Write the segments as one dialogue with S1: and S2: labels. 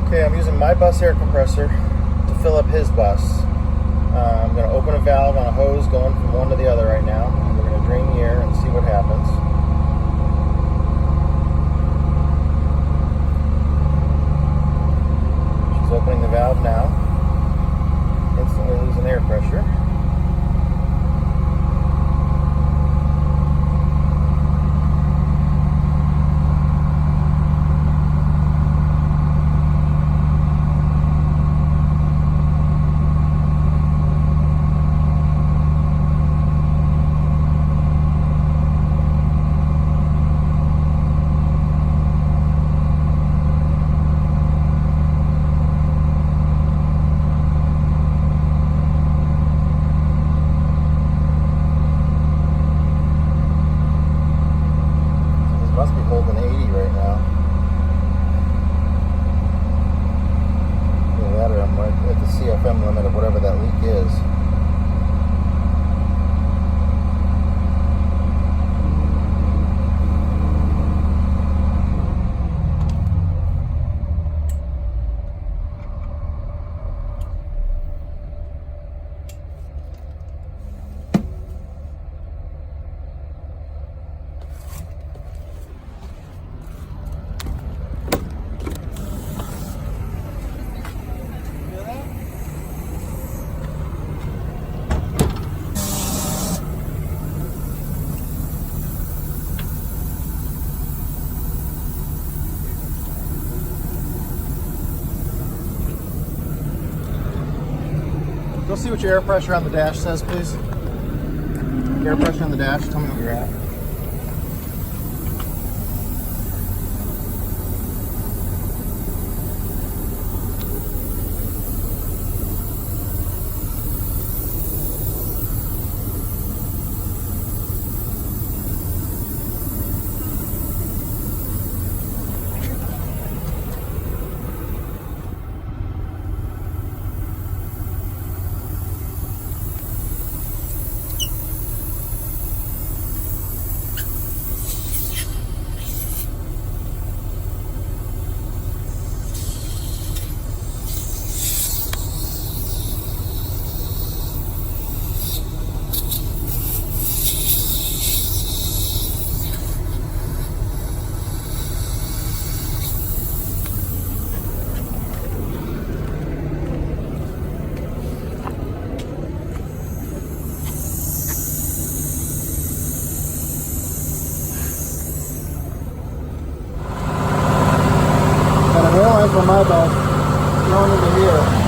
S1: Okay, I'm using my bus air compressor to fill up his bus. I'm going to open a valve on a hose going from one to the other right now. And we're going to drain the air and see what happens. She's opening the valve now. Instantly losing air pressure. Must be holding 80 right now. Either that or I'm right at the CFM limit of whatever that leak is. Go see what your air pressure on the dash says, please. Air pressure on the dash, tell me what you're at. For my bus going into here.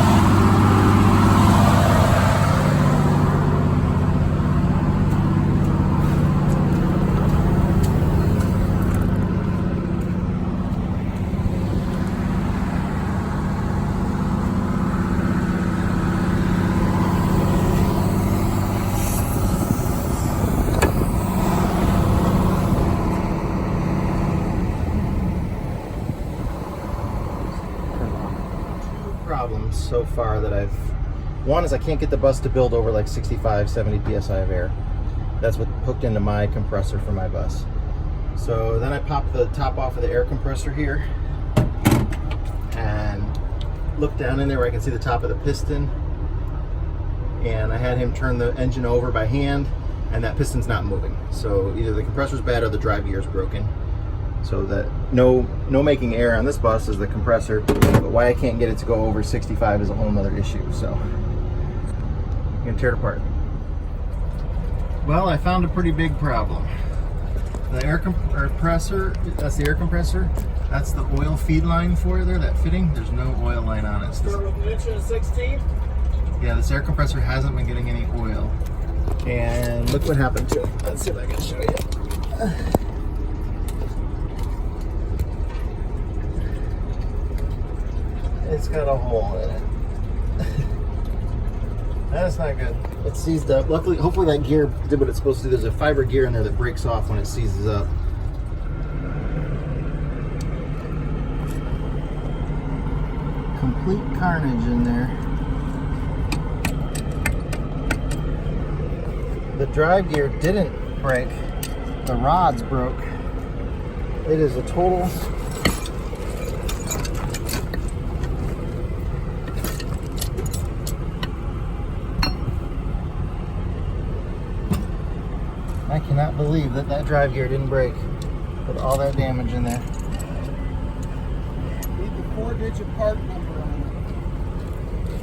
S1: Problems so far that one is I can't get the bus to build over like 65, 70 psi of air. That's what hooked into my compressor for my bus. So then I popped the top off of the air compressor here and looked down in there where I can see the top of the piston, and I had him turn the engine over by hand, and that piston's not moving. So either the compressor's bad or the drive gear is broken. So that no making air on this bus is the compressor, but why I can't get it to go over 65 is a whole nother issue. So I'm gonna tear it apart. Well, I found a pretty big problem. The air compressor, that's the air compressor. That's the oil feed line for there, that fitting. There's no oil line on it.
S2: Start with an inch and a 16?
S1: Yeah, this air compressor hasn't been getting any oil. And look what happened to it. Let's see if I can show you. It's got a hole in it. That's not good. It seized up. Luckily, hopefully that gear did what it's supposed to do. There's a fiber gear in there that breaks off when it seizes up. Complete carnage in there. The drive gear didn't break. The rods broke. It is a total I cannot believe that that drive gear didn't break with all that damage in there.
S2: Need the 4-digit part number on